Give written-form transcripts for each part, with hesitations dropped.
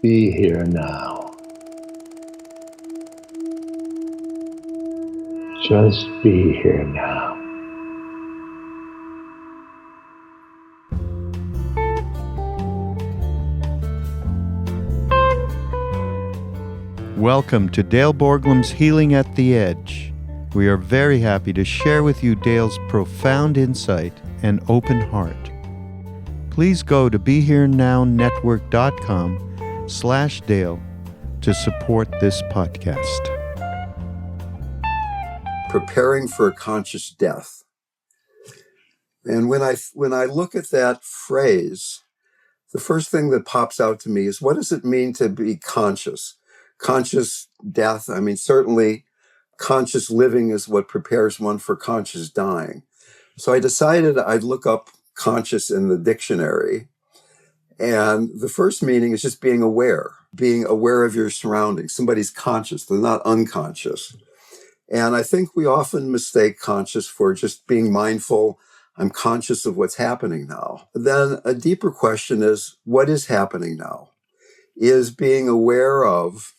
Be here now. Just be here now. Welcome to Dale Borglum's Healing at the Edge. We are very happy to share with you Dale's profound insight and open heart. Please go to BeHereNowNetwork.com/Dale to support this podcast. Preparing for a conscious death. And when I look at that phrase, the first thing that pops out to me is, what does it mean to be conscious? Conscious death, I mean, certainly conscious living is what prepares one for conscious dying. So I decided I'd look up conscious in the dictionary. And the first meaning is just being aware of your surroundings. Somebody's conscious, they're not unconscious. And I think we often mistake conscious for just being mindful. I'm conscious of what's happening now. Then a deeper question is, what is happening now? Is being aware of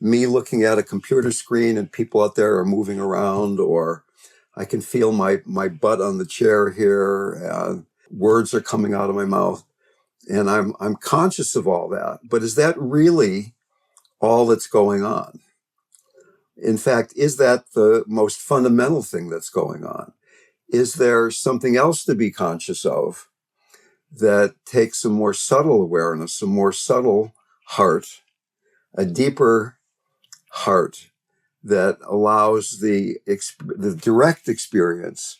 me looking at a computer screen and people out there are moving around, or I can feel my butt on the chair here and words are coming out of my mouth. And I'm conscious of all that. But is that really all that's going on? In fact, is that the most fundamental thing that's going on? Is there something else to be conscious of that takes a more subtle awareness, a more subtle heart, a deeper heart that allows the direct experience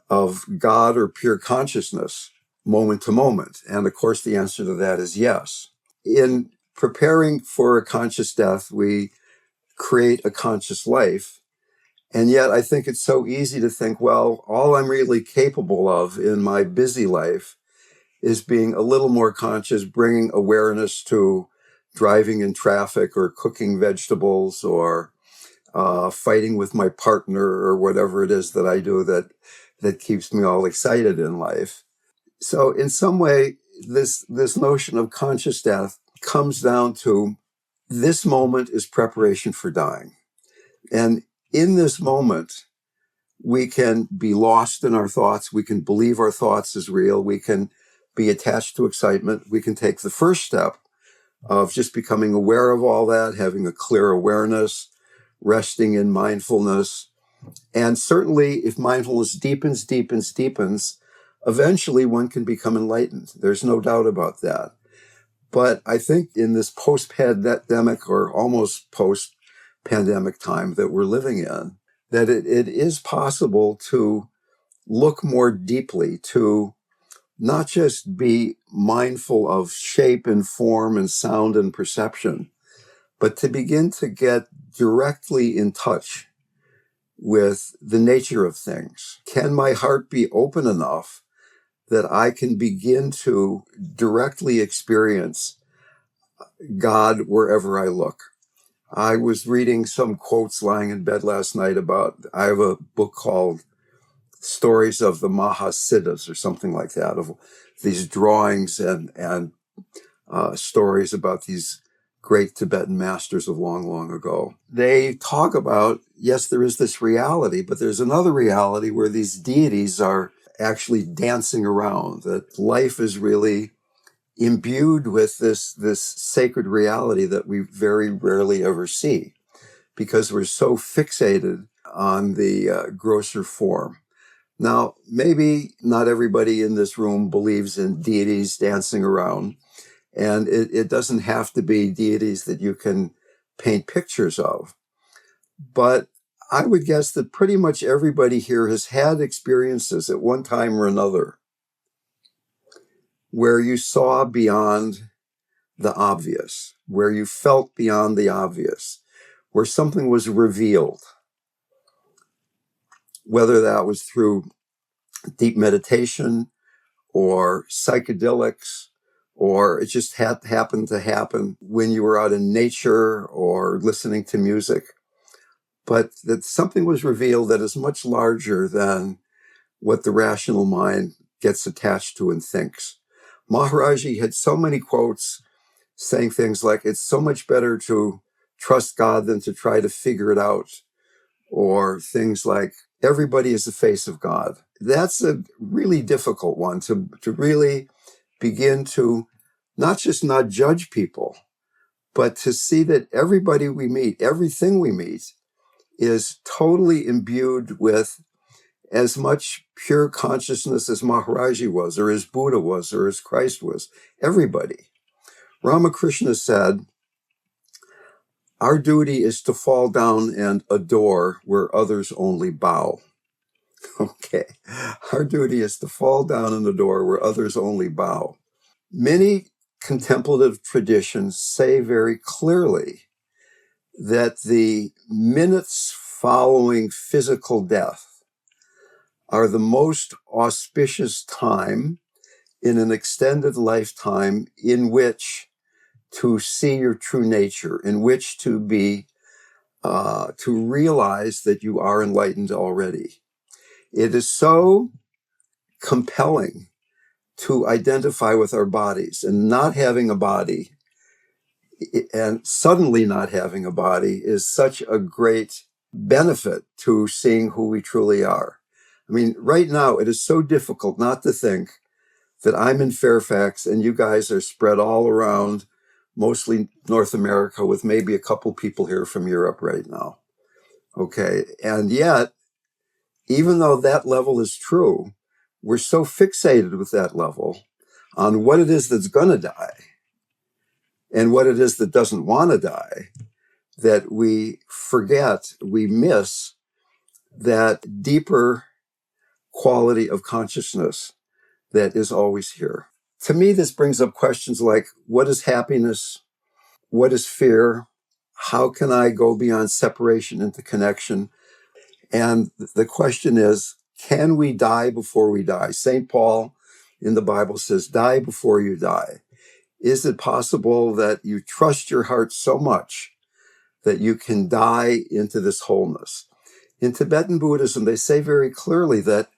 of God or pure consciousness moment to moment? And of course, the answer to that is yes. In preparing for a conscious death, we create a conscious life. And yet I think it's so easy to think, well, all I'm really capable of in my busy life is being a little more conscious, bringing awareness to driving in traffic or cooking vegetables or fighting with my partner or whatever it is that I do that keeps me all excited in life. So in some way, this notion of conscious death comes down to this moment is preparation for dying. And in this moment, we can be lost in our thoughts. We can believe our thoughts is real. We can be attached to excitement. We can take the first step of just becoming aware of all that, having a clear awareness, resting in mindfulness. And certainly if mindfulness deepens, eventually one can become enlightened. There's no doubt about that. But I think in this post-pandemic or almost post-pandemic time that we're living in, that it is possible to look more deeply, to not just be mindful of shape and form and sound and perception, but to begin to get directly in touch with the nature of things. Can my heart be open enough that I can begin to directly experience God wherever I look? I was reading some quotes lying in bed last night I have a book called Stories of the Mahasiddhas or something like that, of these drawings and stories about these great Tibetan masters of long, long ago. They talk about, yes, there is this reality, but there's another reality where these deities are actually dancing around, that life is really imbued with this sacred reality that we very rarely ever see because we're so fixated on the grosser form. Now, maybe not everybody in this room believes in deities dancing around, and it doesn't have to be deities that you can paint pictures of. But I would guess that pretty much everybody here has had experiences at one time or another where you saw beyond the obvious, where you felt beyond the obvious, where something was revealed, whether that was through deep meditation or psychedelics, or it just happened to happen when you were out in nature or listening to music. But that something was revealed that is much larger than what the rational mind gets attached to and thinks. Maharaji had so many quotes, saying things like, it's so much better to trust God than to try to figure it out, or things like, everybody is the face of God. That's a really difficult one to really begin to not just not judge people, but to see that everybody we meet, everything we meet, is totally imbued with as much pure consciousness as Maharaji was, or as Buddha was, or as Christ was. Everybody. Ramakrishna said, our duty is to fall down and adore where others only bow. Okay. Our duty is to fall down and adore where others only bow. Many contemplative traditions say very clearly that the minutes following physical death are the most auspicious time in an extended lifetime in which to see your true nature, in which to be, to realize that you are enlightened already. It is so compelling to identify with our bodies, and not having a body and suddenly not having a body is such a great benefit to seeing who we truly are. I mean, right now it is so difficult not to think that I'm in Fairfax and you guys are spread all around, mostly North America, with maybe a couple people here from Europe right now. Okay. And yet, even though that level is true, we're so fixated with that level on what it is that's going to die and what it is that doesn't want to die, that we forget, we miss that deeper quality of consciousness that is always here. To me, this brings up questions like, what is happiness? What is fear? How can I go beyond separation into connection? And the question is, can we die before we die? St. Paul in the Bible says, die before you die. Is it possible that you trust your heart so much that you can die into this wholeness? In Tibetan Buddhism, they say very clearly that,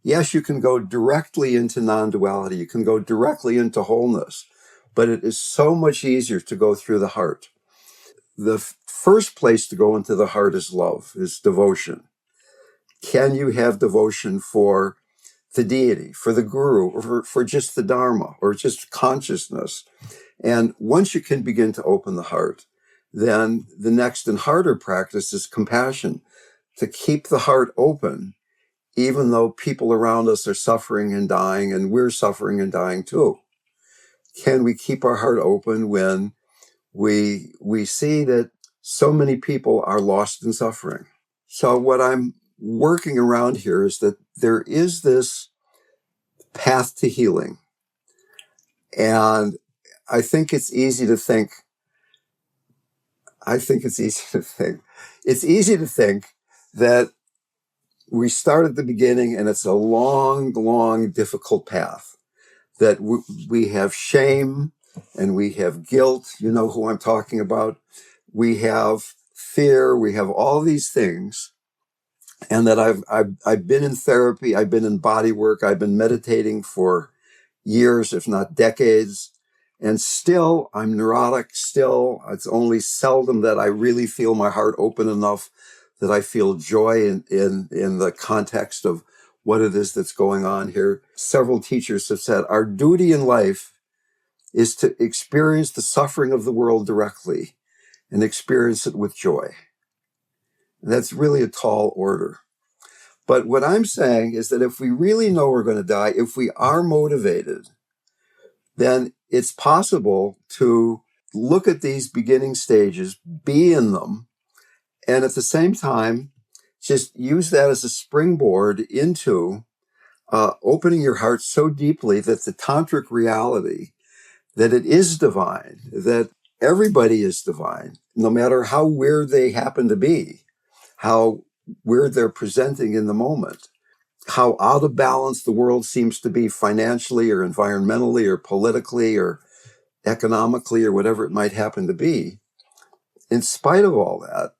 yes, you can go directly into non-duality, you can go directly into wholeness, but it is so much easier to go through the heart. The first place to go into the heart is love, is devotion. Can you have devotion for the deity, for the guru, or for just the Dharma, or just consciousness? And once you can begin to open the heart, then the next and harder practice is compassion, to keep the heart open, even though people around us are suffering and dying, and we're suffering and dying too. Can we keep our heart open when we see that so many people are lost in suffering? So what I'm working around here is that there is this path to healing. And I think it's easy to think, it's easy to think that we start at the beginning and it's a long, long, difficult path, that we have shame and we have guilt. You know who I'm talking about. We have fear. We have all these things. And that I've been in therapy. I've been in body work. I've been meditating for years, if not decades. And still I'm neurotic. Still, it's only seldom that I really feel my heart open enough that I feel joy in the context of what it is that's going on here. Several teachers have said our duty in life is to experience the suffering of the world directly and experience it with joy. That's really a tall order. But what I'm saying is that if we really know we're going to die, if we are motivated, then it's possible to look at these beginning stages, be in them, and at the same time, just use that as a springboard into opening your heart so deeply that the tantric reality, that it is divine, that everybody is divine, no matter how weird they happen to be, how weird they're presenting in the moment, how out of balance the world seems to be financially or environmentally or politically or economically or whatever it might happen to be. In spite of all that,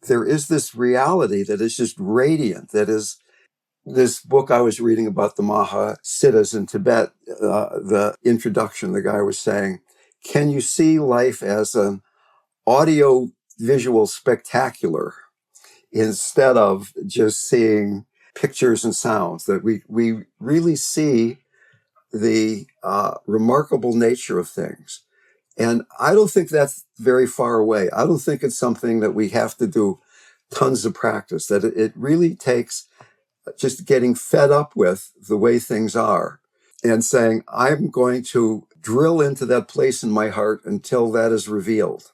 there is this reality that is just radiant, that is this book I was reading about the Maha Siddhas in Tibet, the introduction, the guy was saying, Can you see life as an audio visual spectacular instead of just seeing pictures and sounds? That we really see the remarkable nature of things. And I don't think that's very far away. I don't think it's something that we have to do tons of practice, that it really takes just getting fed up with the way things are and saying, I'm going to drill into that place in my heart until that is revealed.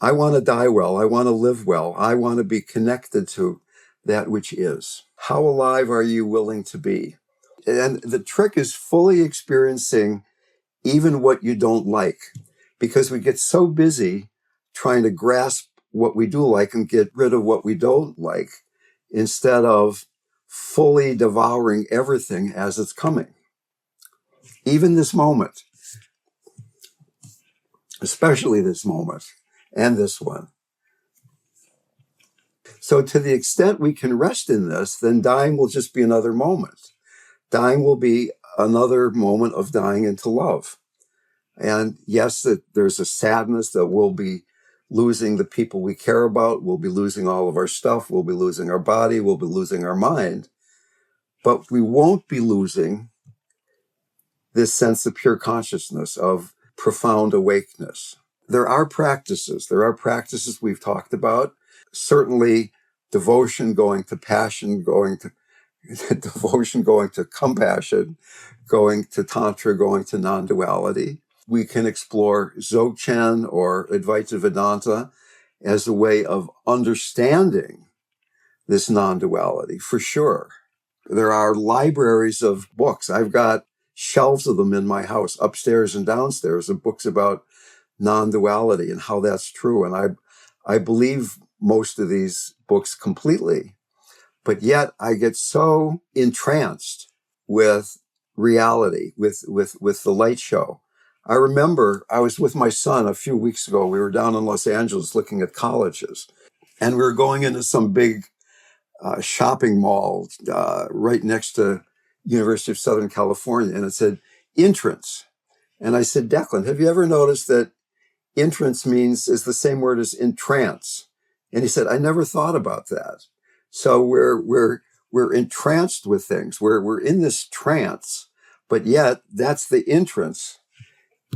I want to die well. I want to live well. I want to be connected to that which is. How alive are you willing to be? And the trick is fully experiencing even what you don't like, because we get so busy trying to grasp what we do like and get rid of what we don't like instead of fully devouring everything as it's coming. Even this moment, especially this moment and this one. So to the extent we can rest in this, then dying will just be another moment. Dying will be another moment of dying into love. And yes, that there's a sadness that we'll be losing the people we care about. We'll be losing all of our stuff. We'll be losing our body. We'll be losing our mind. But we won't be losing this sense of pure consciousness, of profound awakeness. There are practices. We've talked about. Certainly devotion going to passion, going to devotion going to compassion, going to tantra, going to non-duality. We can explore Dzogchen or Advaita Vedanta as a way of understanding this non-duality, for sure. There are libraries of books. I've got shelves of them in my house, upstairs and downstairs, of books about non-duality and how that's true. And I believe most of these books completely. But yet I get so entranced with reality, with the light show. I remember I was with my son a few weeks ago. We were down in Los Angeles looking at colleges, and we were going into some big shopping mall right next to University of Southern California, and it said entrance. And I said, Declan, have you ever noticed that entrance is the same word as entrance? And he said, I never thought about that. So we're entranced with things. We're in this trance, but yet that's the entrance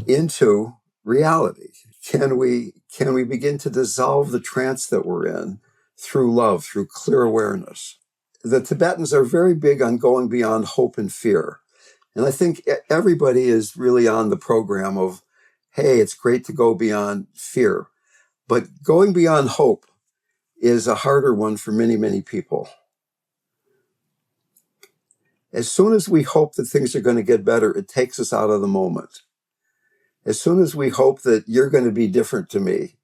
into reality. Can we begin to dissolve the trance that we're in through love, through clear awareness? The Tibetans are very big on going beyond hope and fear. And I think everybody is really on the program of, hey, it's great to go beyond fear. But going beyond hope is a harder one for many, many people. As soon as we hope that things are going to get better, it takes us out of the moment. As soon as we hope that you're going to be different to me,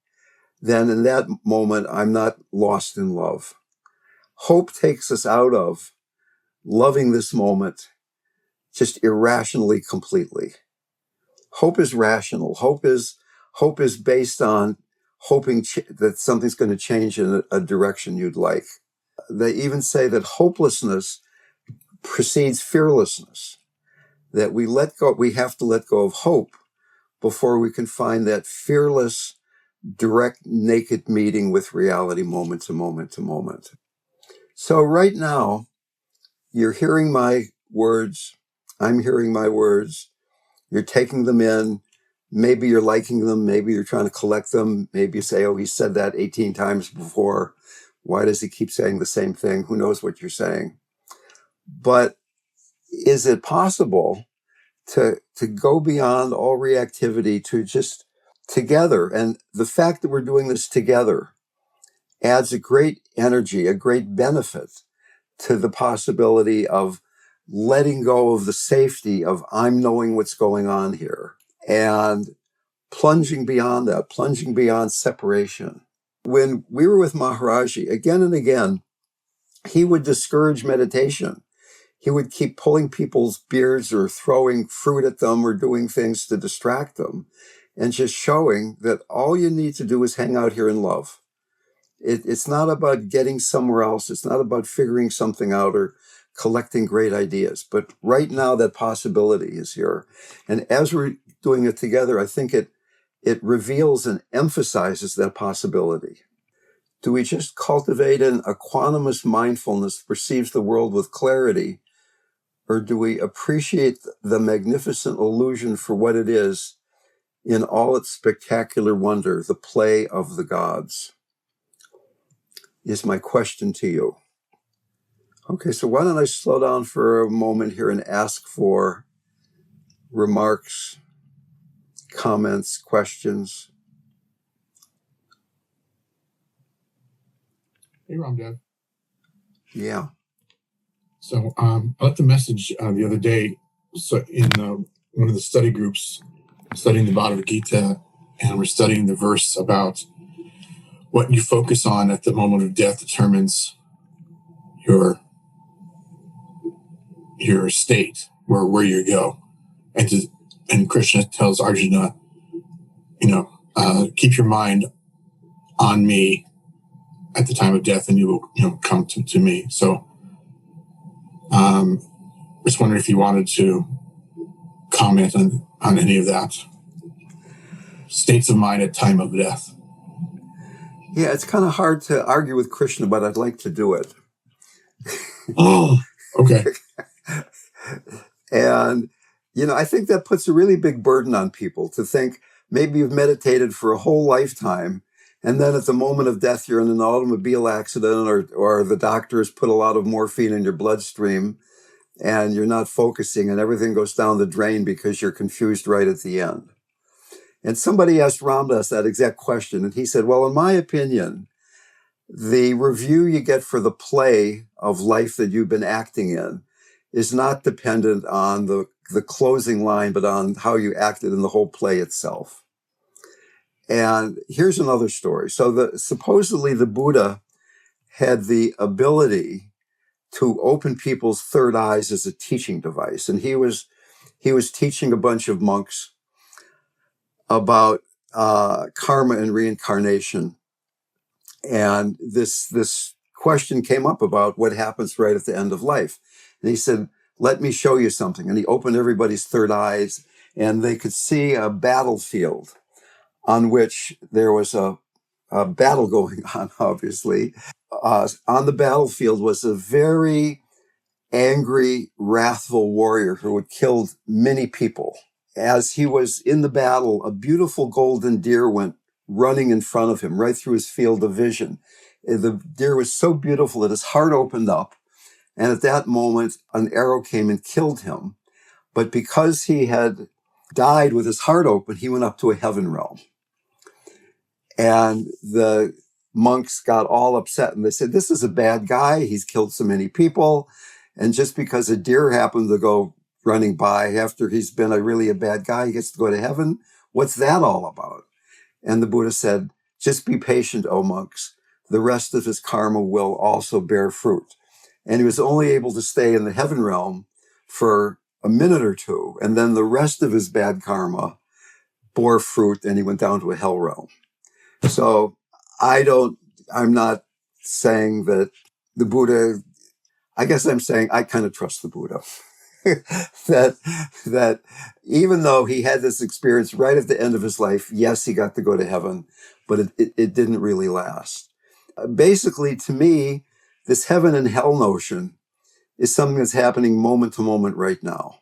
then in that moment, I'm not lost in love. Hope takes us out of loving this moment just irrationally, completely. Hope is rational. Hope is based on hoping that something's going to change in a direction you'd like. They even say that hopelessness precedes fearlessness, that we have to let go of hope before we can find that fearless, direct, naked meeting with reality moment to moment to moment. So right now, you're hearing my words. I'm hearing my words. You're taking them in. Maybe you're liking them. Maybe you're trying to collect them. Maybe you say, oh, he said that 18 times before. Why does he keep saying the same thing? Who knows what you're saying? But is it possible to go beyond all reactivity to just together? And the fact that we're doing this together adds a great energy, a great benefit to the possibility of letting go of the safety of I'm knowing what's going on here and plunging beyond that, plunging beyond separation. When we were with Maharaji, again and again, he would discourage meditation. He would keep pulling people's beards or throwing fruit at them or doing things to distract them and just showing that all you need to do is hang out here in love. It's not about getting somewhere else. It's not about figuring something out or collecting great ideas. But right now, that possibility is here. And as we're doing it together, I think it reveals and emphasizes that possibility. Do we just cultivate an equanimous mindfulness that perceives the world with clarity, or do we appreciate the magnificent illusion for what it is in all its spectacular wonder, the play of the gods? Is my question to you. Okay, so why don't I slow down for a moment here and ask for remarks, comments, questions. Hey, Ramdev. Yeah. So I left a message the other day. So in one of the study groups, studying the Bhagavad Gita, and we're studying the verse about what you focus on at the moment of death determines your state, where you go. And Krishna tells Arjuna, keep your mind on me at the time of death, and you will come to me. So just wondering if you wanted to comment on any of that. States of mind at time of death. Yeah, it's kind of hard to argue with Krishna, but I'd like to do it. Oh, okay. And, I think that puts a really big burden on people to think maybe you've meditated for a whole lifetime, and then at the moment of death, you're in an automobile accident or the doctor has put a lot of morphine in your bloodstream and you're not focusing and everything goes down the drain because you're confused right at the end. And somebody asked Ramdas that exact question, and he said, well, in my opinion, the review you get for the play of life that you've been acting in is not dependent on the closing line, but on how you acted in the whole play itself. And here's another story. So supposedly the Buddha had the ability to open people's third eyes as a teaching device. And he was teaching a bunch of monks about karma and reincarnation. And this question came up about what happens right at the end of life. And he said, let me show you something. And he opened everybody's third eyes, and they could see a battlefield on which there was a battle going on, obviously. On the battlefield was a very angry, wrathful warrior who had killed many people. As he was in the battle, a beautiful golden deer went running in front of him, right through his field of vision. The deer was so beautiful that his heart opened up. And at that moment, an arrow came and killed him. But because he had died with his heart open, he went up to a heaven realm. And the monks got all upset and they said, this is a bad guy. He's killed so many people. And just because a deer happened to go running by after he's been a bad guy, he gets to go to heaven. What's that all about? And the Buddha said, just be patient, O monks. The rest of his karma will also bear fruit. And he was only able to stay in the heaven realm for a minute or two. And then the rest of his bad karma bore fruit and he went down to a hell realm. So I'm not saying that the Buddha, I guess I'm saying I kind of trust the Buddha. that even though he had this experience right at the end of his life, yes, he got to go to heaven, but it didn't really last. Basically, to me, this heaven and hell notion is something that's happening moment to moment right now.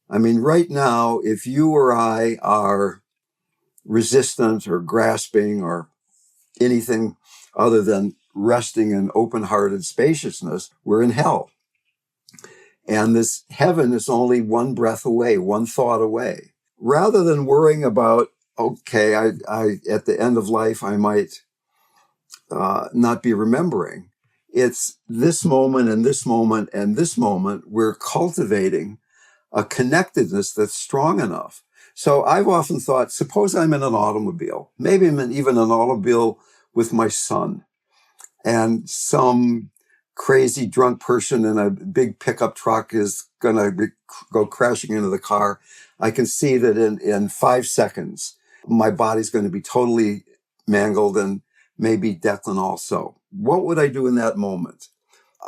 I mean, right now, if you or I are resistant or grasping or anything other than resting in open-hearted spaciousness, we're in hell. And this heaven is only one breath away, one thought away. Rather than worrying about, okay, I at the end of life, I might not be remembering. It's this moment and this moment and this moment, we're cultivating a connectedness that's strong enough. So I've often thought, suppose I'm in an automobile. Maybe I'm even an automobile with my son, and some crazy drunk person in a big pickup truck is going to go crashing into the car. I can see that in 5 seconds, my body's going to be totally mangled, and maybe Declan also. What would I do in that moment?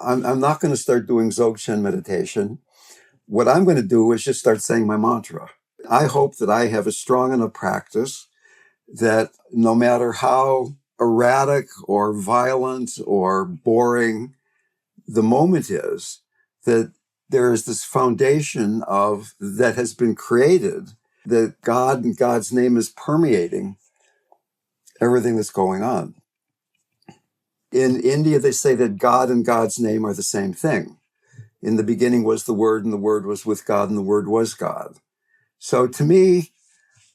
I'm not going to start doing Dzogchen meditation. What I'm going to do is just start saying my mantra. I hope that I have a strong enough practice that no matter how erratic or violent or boring the moment is, that there is this foundation of that has been created, that God and God's name is permeating everything that's going on. In India, they say that God and God's name are the same thing. In the beginning was the Word, and the Word was with God, and the Word was God. So to me,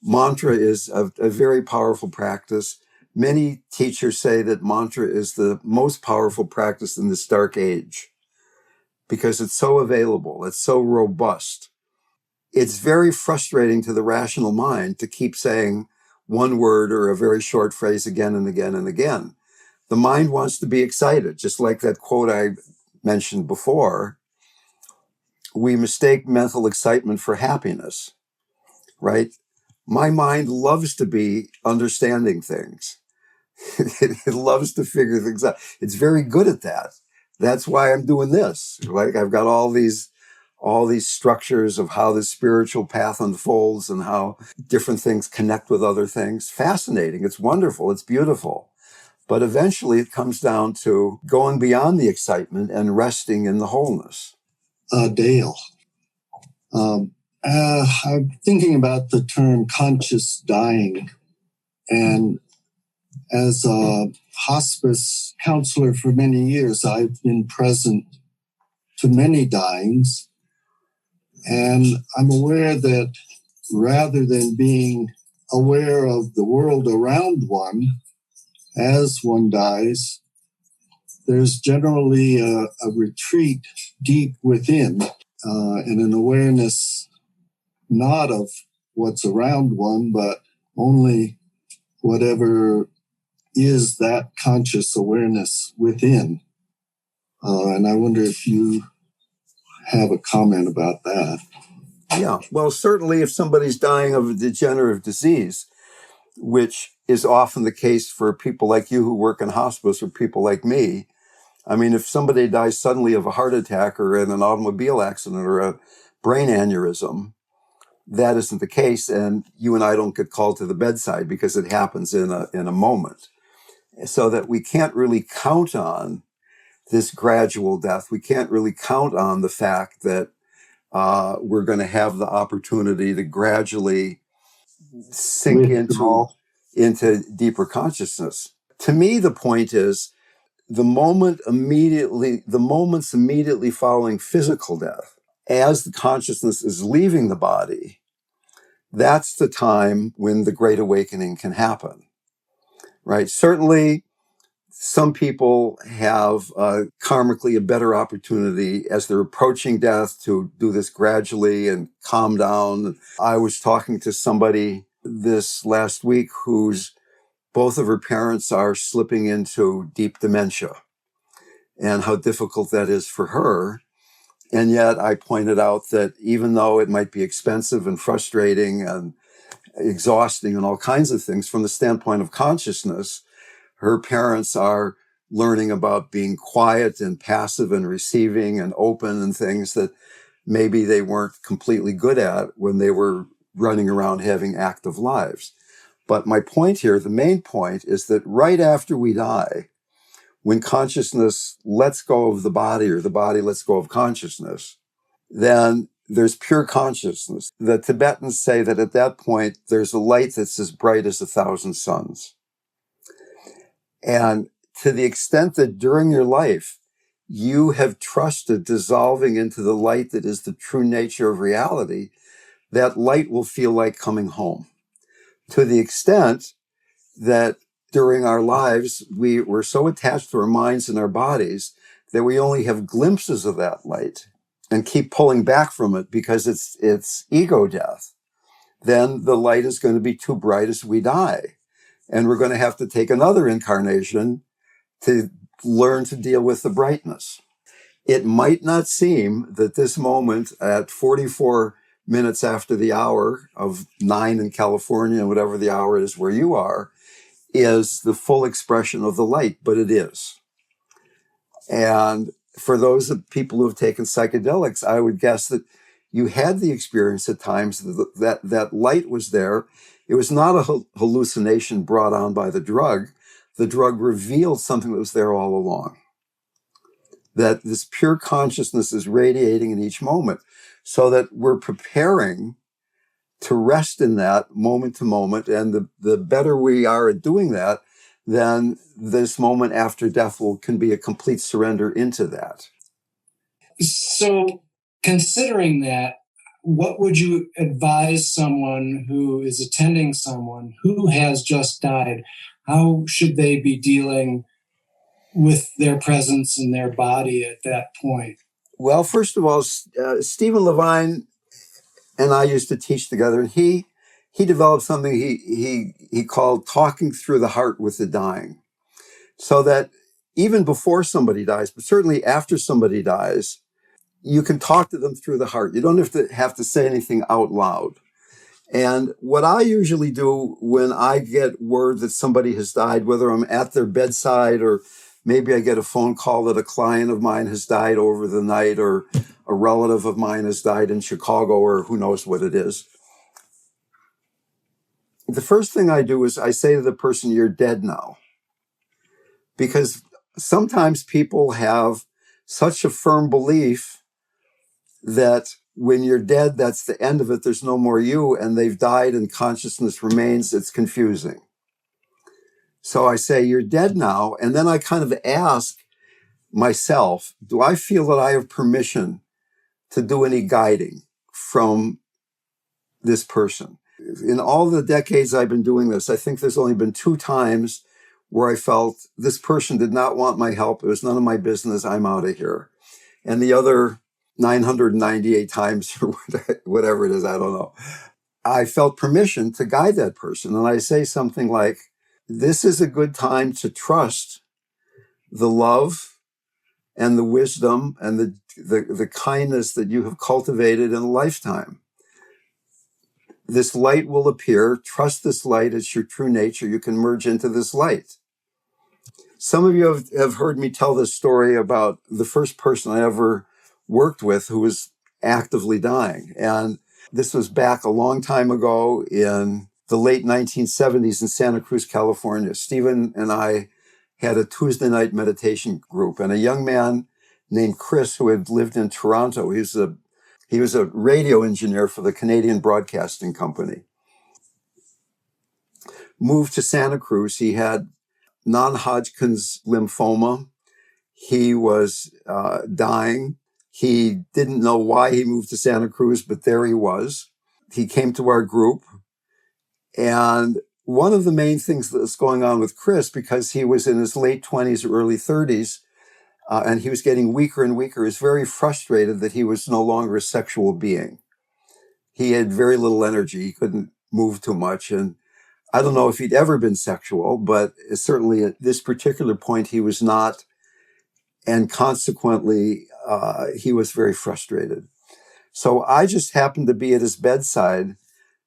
mantra is a very powerful practice. Many teachers say that mantra is the most powerful practice in this dark age because it's so available, it's so robust. It's very frustrating to the rational mind to keep saying one word or a very short phrase again and again and again. The mind wants to be excited, just like that quote I mentioned before. We mistake mental excitement for happiness, right? My mind loves to be understanding things. It loves to figure things out. It's very good at that. That's why I'm doing this. Like I've got all these structures of how the spiritual path unfolds and how different things connect with other things. Fascinating. It's wonderful. It's beautiful. But eventually it comes down to going beyond the excitement and resting in the wholeness. Dale, I'm thinking about the term conscious dying. And as a hospice counselor for many years, I've been present to many dyings. And I'm aware that rather than being aware of the world around one as one dies, there's generally a retreat deep within and an awareness not of what's around one, but only whatever is that conscious awareness within. And I wonder if you have a comment about that. Yeah, well, certainly if somebody's dying of a degenerative disease, which is often the case for people like you who work in hospice or people like me. I mean, if somebody dies suddenly of a heart attack or in an automobile accident or a brain aneurysm, that isn't the case. And you and I don't get called to the bedside because it happens in a moment. So that we can't really count on this gradual death. We can't really count on the fact that we're going to have the opportunity to gradually sink into deeper consciousness. To me, the point is the moments immediately following physical death, as the consciousness is leaving the body, that's the time when the great awakening can happen, right? Certainly, some people have karmically a better opportunity as they're approaching death to do this gradually and calm down. I was talking to somebody this last week whose both of her parents are slipping into deep dementia and how difficult that is for her. And yet I pointed out that even though it might be expensive and frustrating and exhausting and all kinds of things from the standpoint of consciousness, her parents are learning about being quiet and passive and receiving and open and things that maybe they weren't completely good at when they were running around having active lives. But my point here, the main point, is that right after we die, when consciousness lets go of the body or the body lets go of consciousness, then there's pure consciousness. The Tibetans say that at that point, there's a light that's as bright as 1,000 suns. And to the extent that during your life, you have trusted dissolving into the light that is the true nature of reality, that light will feel like coming home. To the extent that during our lives, we're so attached to our minds and our bodies that we only have glimpses of that light and keep pulling back from it because it's ego death, then the light is going to be too bright as we die. And we're going to have to take another incarnation to learn to deal with the brightness. It might not seem that this moment at 44 minutes after the hour of 9 in California, whatever the hour is where you are, is the full expression of the light, but it is. And for those people who have taken psychedelics, I would guess that you had the experience at times that light was there. It was not a hallucination brought on by the drug. The drug revealed something that was there all along. That this pure consciousness is radiating in each moment, so that we're preparing to rest in that moment to moment. And the better we are at doing that, then this moment after death can be a complete surrender into that. So, considering that, what would you advise someone who is attending someone who has just died? How should they be dealing with their presence in their body at that point? Well, first of all, Stephen Levine and I used to teach together, and he developed something he called talking through the heart with the dying, so that even before somebody dies, but certainly after somebody dies, you can talk to them through the heart. You don't have to say anything out loud. And what I usually do when I get word that somebody has died, whether I'm at their bedside or maybe I get a phone call that a client of mine has died over the night, or a relative of mine has died in Chicago, or who knows what it is. The first thing I do is I say to the person, "You're dead now." Because sometimes people have such a firm belief that when you're dead, that's the end of it. There's no more you, and they've died and consciousness remains. It's confusing. So I say, "You're dead now." And then I kind of ask myself, do I feel that I have permission to do any guiding from this person? In all the decades I've been doing this, I think there's only been 2 times where I felt this person did not want my help. It was none of my business. I'm out of here. And the other 998 times, or whatever it is, I don't know, I felt permission to guide that person. And I say something like, this is a good time to trust the love and the wisdom and the kindness that you have cultivated in a lifetime. This light will appear. Trust this light. It's your true nature. You can merge into this light. Some of you have heard me tell this story about the first person I ever worked with who was actively dying. And this was back a long time ago in the late 1970s in Santa Cruz, California. Stephen and I had a Tuesday night meditation group, and a young man named Chris, who had lived in Toronto, he was a radio engineer for the Canadian Broadcasting Company, moved to Santa Cruz. He had non-Hodgkin's lymphoma. He was dying. He didn't know why he moved to Santa Cruz, but there he was. He came to our group. And one of the main things that's going on with Chris, because he was in his late 20s or early 30s, and he was getting weaker and weaker, is very frustrated that he was no longer a sexual being. He had very little energy. He couldn't move too much. And I don't know if he'd ever been sexual, but certainly at this particular point, he was not. And consequently, he was very frustrated. So I just happened to be at his bedside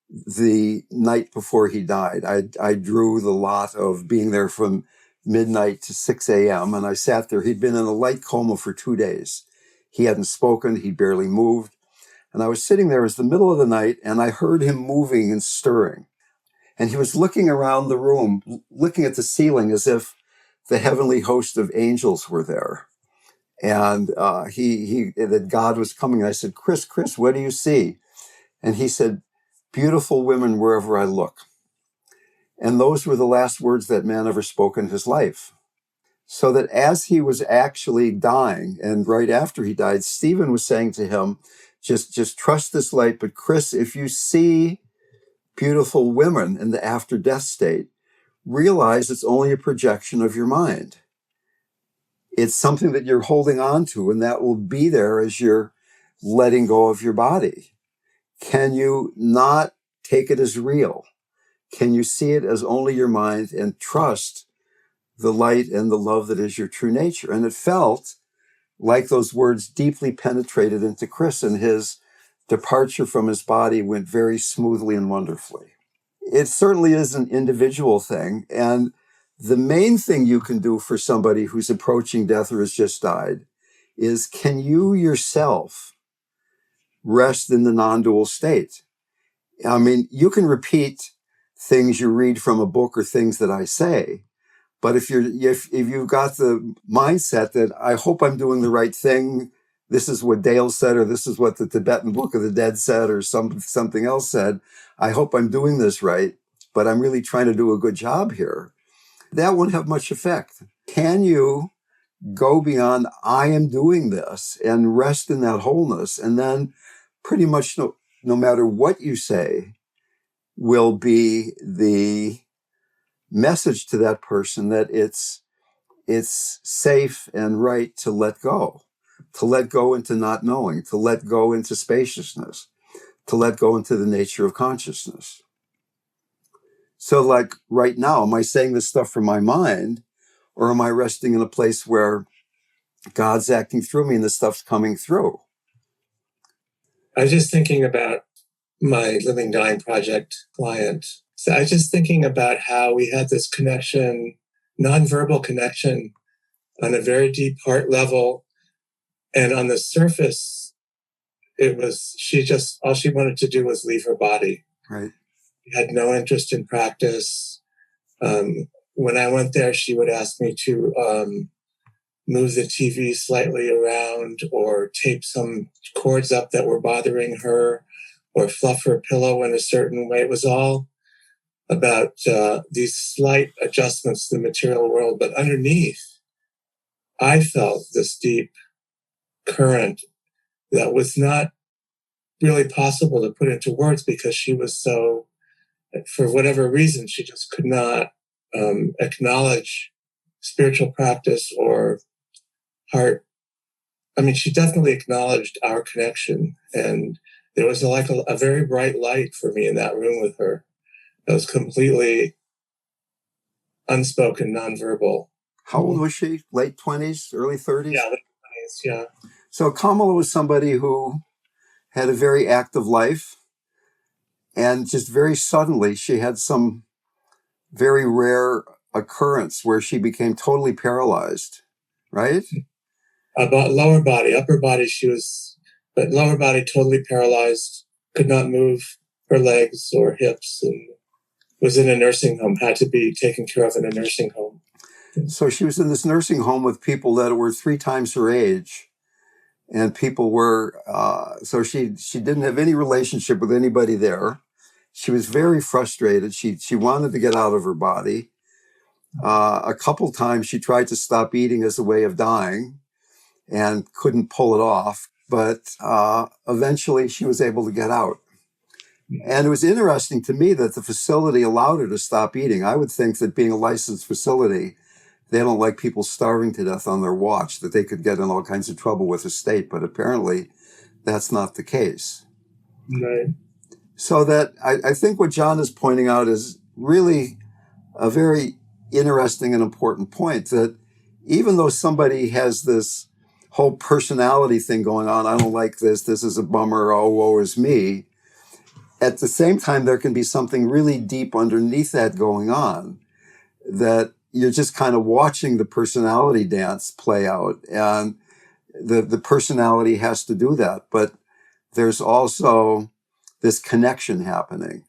the night before he died. I drew the lot of being there from midnight to 6 a.m. And I sat there. He'd been in a light coma for 2 days. He hadn't spoken. He barely moved. And I was sitting there. It was the middle of the night, and I heard him moving and stirring. And he was looking around the room, looking at the ceiling as if the heavenly host of angels were there. And that God was coming. And I said, Chris, what do you see? And he said, beautiful women wherever I look. And those were the last words that man ever spoke in his life. So that as he was actually dying, and right after he died, Stephen was saying to him, just trust this light. But Chris, if you see beautiful women in the after death state, realize it's only a projection of your mind. It's something that you're holding on to, and that will be there as you're letting go of your body. Can you not take it as real? Can you see it as only your mind and trust the light and the love that is your true nature? And it felt like those words deeply penetrated into Chris, and his departure from his body went very smoothly and wonderfully. It certainly is an individual thing. And the main thing you can do for somebody who's approaching death or has just died is, can you yourself rest in the non-dual state. I mean, you can repeat things you read from a book or things that I say, but if you've got the mindset that I hope I'm doing the right thing, this is what Dale said, or this is what the Tibetan Book of the Dead said, or something else said, I hope I'm doing this right, but I'm really trying to do a good job here, that won't have much effect. Can you go beyond, I am doing this, and rest in that wholeness, and then pretty much no matter what you say will be the message to that person that it's safe and right to let go into not knowing, to let go into spaciousness, to let go into the nature of consciousness. So like right now, am I saying this stuff from my mind, or am I resting in a place where God's acting through me and the stuff's coming through? I was just thinking about my Living Dying Project client. So I was just thinking about how we had this connection, nonverbal connection on a very deep heart level. And on the surface, it was, all she wanted to do was leave her body. Right. She had no interest in practice. When I went there, she would ask me to move the TV slightly around, or tape some cords up that were bothering her, or fluff her pillow in a certain way. It was all about these slight adjustments to the material world. But underneath, I felt this deep current that was not really possible to put into words, because she was so, for whatever reason, she just could not acknowledge spiritual practice or heart. I mean, she definitely acknowledged our connection, and there was like a very bright light for me in that room with her. That was completely unspoken, nonverbal. How old was she? Late 20s, early 30s? Yeah, late 20s, yeah. So Kamala was somebody who had a very active life, and just very suddenly she had some very rare occurrence where she became totally paralyzed, right? About lower body, upper body, but lower body totally paralyzed, could not move her legs or hips, and was in a nursing home, had to be taken care of in a nursing home. So she was in this nursing home with people that were 3 times her age, and people were, so she didn't have any relationship with anybody there. She was very frustrated. She wanted to get out of her body. A couple times she tried to stop eating as a way of dying and couldn't pull it off. But eventually she was able to get out. And it was interesting to me that the facility allowed her to stop eating. I would think that being a licensed facility, they don't like people starving to death on their watch, that they could get in all kinds of trouble with the state. But apparently that's not the case. Right. So that I think what John is pointing out is really a very interesting and important point, that even though somebody has this whole personality thing going on, I don't like this is a bummer, oh, woe is me, at the same time, there can be something really deep underneath that going on, that you're just kind of watching the personality dance play out, and the personality has to do that. But there's also this connection happening.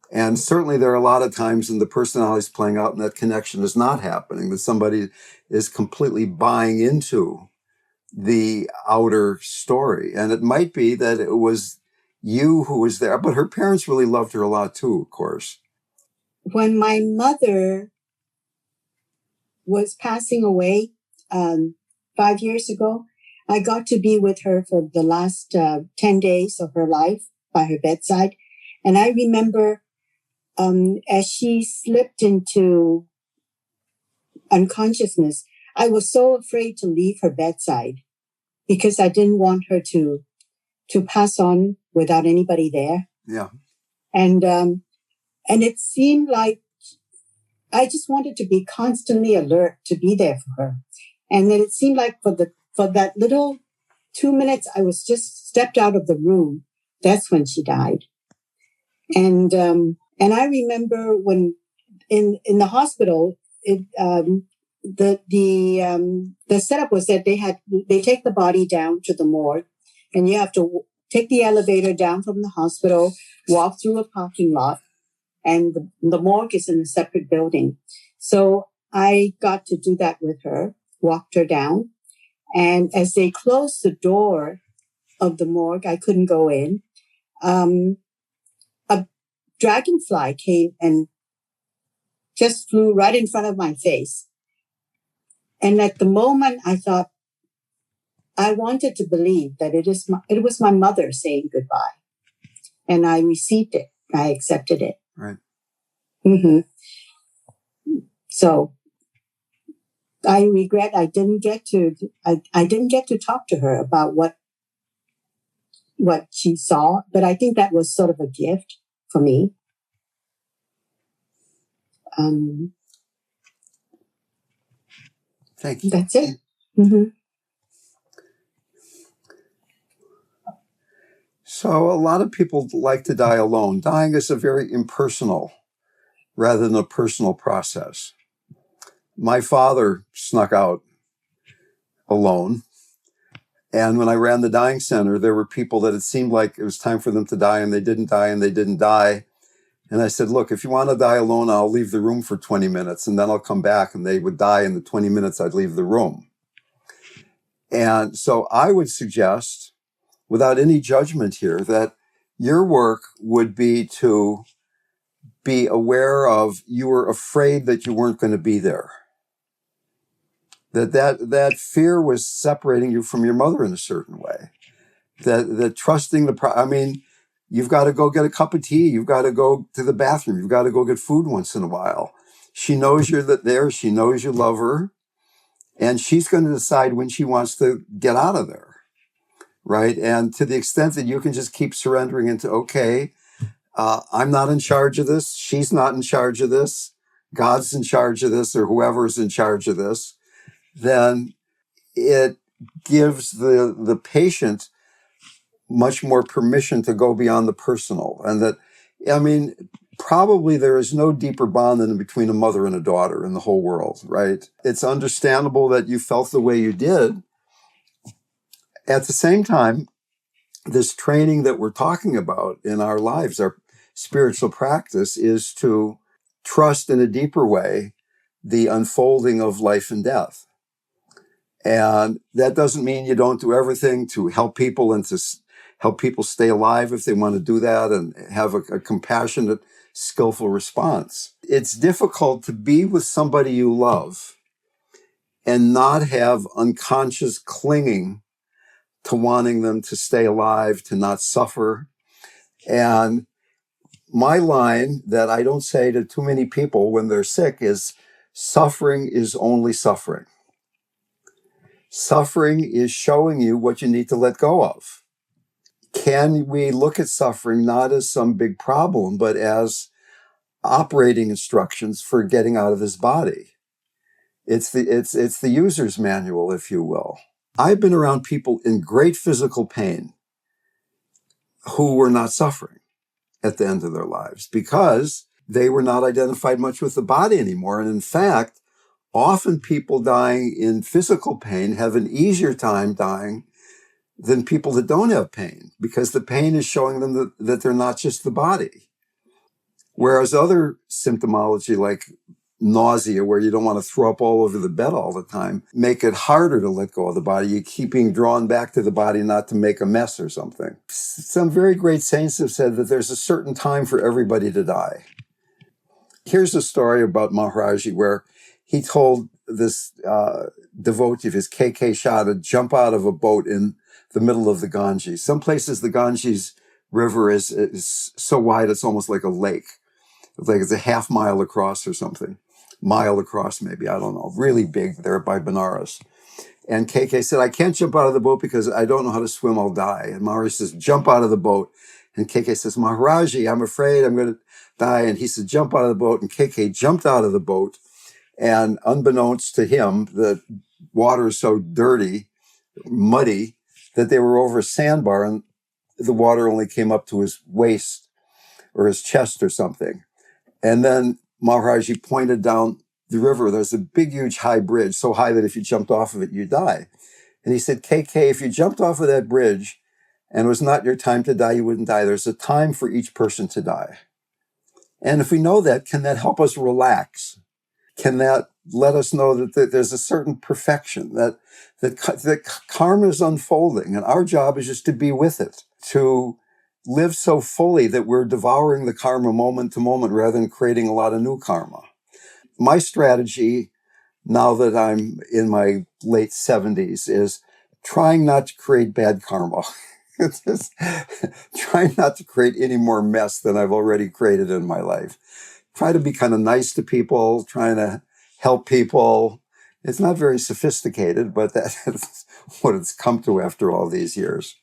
And certainly there are a lot of times when the personality is playing out and that connection is not happening, that somebody is completely buying into the outer story. And it might be that it was you who was there, but her parents really loved her a lot too, of course. When my mother was passing away 5 years ago, I got to be with her for the last 10 days of her life by her bedside. And I remember as she slipped into unconsciousness, I was so afraid to leave her bedside because I didn't want her to pass on without anybody there. Yeah. And it seemed like I just wanted to be constantly alert to be there for her. And then it seemed like for that little 2 minutes, I was just stepped out of the room. That's when she died. And I remember when in the hospital, the setup was that they take the body down to the morgue, and you have to take the elevator down from the hospital, walk through a parking lot, and the morgue is in a separate building. So I got to do that with her, walked her down. And as they closed the door of the morgue, I couldn't go in. A dragonfly came and just flew right in front of my face. And at the moment, I thought, I wanted to believe that it was my mother saying goodbye. And I received it. I accepted it. Right. Mm-hmm. So I regret I didn't get to talk to her about what she saw, but I think that was sort of a gift for me. Thank you. That's it. Mm-hmm. So a lot of people like to die alone. Dying is a very impersonal rather than a personal process. My father snuck out alone. And when I ran the dying center, there were people that it seemed like it was time for them to die and they didn't die and they didn't die. And I said, look, if you want to die alone, I'll leave the room for 20 minutes and then I'll come back, and they would die in the 20 minutes I'd leave the room. And so I would suggest, without any judgment here, that your work would be to be aware of, you were afraid that you weren't going to be there. That fear was separating you from your mother in a certain way. That trusting you've got to go get a cup of tea. You've got to go to the bathroom. You've got to go get food once in a while. She knows you're there. She knows you love her. And she's going to decide when she wants to get out of there. Right? And to the extent that you can just keep surrendering into, okay, I'm not in charge of this. She's not in charge of this. God's in charge of this, or whoever's in charge of this. Then it gives the patient much more permission to go beyond the personal. And that, probably there is no deeper bond than between a mother and a daughter in the whole world, right? It's understandable that you felt the way you did. At the same time, this training that we're talking about in our lives, our spiritual practice, is to trust in a deeper way the unfolding of life and death. And that doesn't mean you don't do everything to help people and to help people stay alive if they want to do that and have a compassionate, skillful response. It's difficult to be with somebody you love and not have unconscious clinging to wanting them to stay alive, to not suffer. And my line that I don't say to too many people when they're sick is, suffering is only suffering. Suffering is showing you what you need to let go of. Can we look at suffering not as some big problem, but as operating instructions for getting out of this body? It's the user's manual, if you will. I've been around people in great physical pain who were not suffering at the end of their lives because they were not identified much with the body anymore. And in fact, often people dying in physical pain have an easier time dying than people that don't have pain, because the pain is showing them that they're not just the body. Whereas other symptomology like nausea, where you don't want to throw up all over the bed all the time, make it harder to let go of the body. You keep being drawn back to the body not to make a mess or something. Some very great saints have said that there's a certain time for everybody to die. Here's a story about Maharaji where he told this devotee of his, KK Shah, to jump out of a boat in the middle of the Ganges. Some places the Ganges River is so wide it's almost like a lake. It's like it's a half mile across or something. Mile across maybe, I don't know. Really big there by Benares. And KK said, I can't jump out of the boat because I don't know how to swim, I'll die. And Maharaji says, jump out of the boat. And KK says, Maharaji, I'm afraid I'm going to die. And he said, jump out of the boat. And KK jumped out of the boat. And unbeknownst to him, the water is so dirty, muddy, that they were over a sandbar and the water only came up to his waist or his chest or something. And then Maharaji pointed down the river. There's a big, huge, high bridge, so high that if you jumped off of it, you'd die. And he said, KK, if you jumped off of that bridge and it was not your time to die, you wouldn't die. There's a time for each person to die. And if we know that, can that help us relax? Can that let us know that there's a certain perfection, that karma is unfolding, and our job is just to be with it, to live so fully that we're devouring the karma moment to moment rather than creating a lot of new karma. My strategy, now that I'm in my late 70s, is trying not to create bad karma. It's just trying not to create any more mess than I've already created in my life. Try to be kind of nice to people, trying to help people. It's not very sophisticated, but that's what it's come to after all these years.